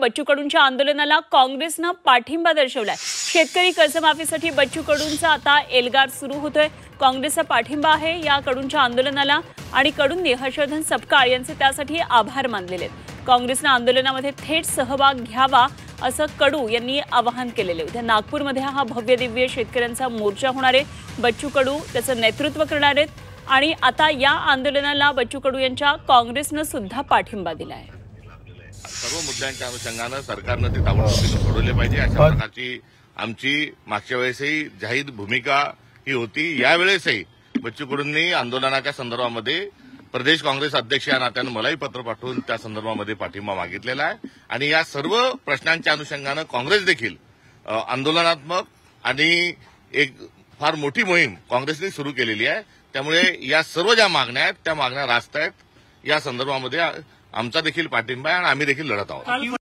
बच्चू कडूंच्या आंदोलनाला काँग्रेसनं पाठिंबा दर्शवलाय। शेतकरी कर्जमाफीसाठी बच्चू कडूंचा आता एल्गार सुरू होतोय। काँग्रेसचा पाठिंबा आहे या कडूंच्या आंदोलनाला आणि कडूंनी हर्षवर्धन सपकाळ यांचे त्यासाठी आभार मानलेले आहेत। काँग्रेसनं आंदोलनामध्ये थेट सहभाग घ्यावा असं कडू यांनी आवाहन केलेले आहे। उद्या नागपूरमध्ये हा भव्य दिव्य शेतकऱ्यांचा मोर्चा होणार आहे। बच्चू कडू त्याचं नेतृत्व करणार आहेत आणि आता या आंदोलनाला बच्चू कडू यांच्या काँग्रेसनं सुद्धा पाठिंबा दिला आहे। सर्व मुद्द्यांच्या अनुषंगाने सरकारने ते ताबडतोब सोडवले पाहिजे अशा प्रकारची आमची मागच्या वेळेसही जाहीर भूमिका ही होती। यावेळेसही बच्चू कडूंनी आंदोलनाच्या संदर्भामध्ये प्रदेश काँग्रेस अध्यक्ष या नात्याने मलाही पत्र पाठवून त्या संदर्भामध्ये पाठिंबा मागितलेला आहे आणि या सर्व प्रश्नांच्या अनुषंगाने काँग्रेस देखील आंदोलनात्मक आणि एक फार मोठी मोहीम काँग्रेसने सुरू केलेली आहे। त्यामुळे या सर्व ज्या मागण्या आहेत त्या मागण्या रास्त आहेत। या संदर्भामध्ये आमचा देखील पाठिंबा आहे आणि आम्ही देखील लढत आहोत।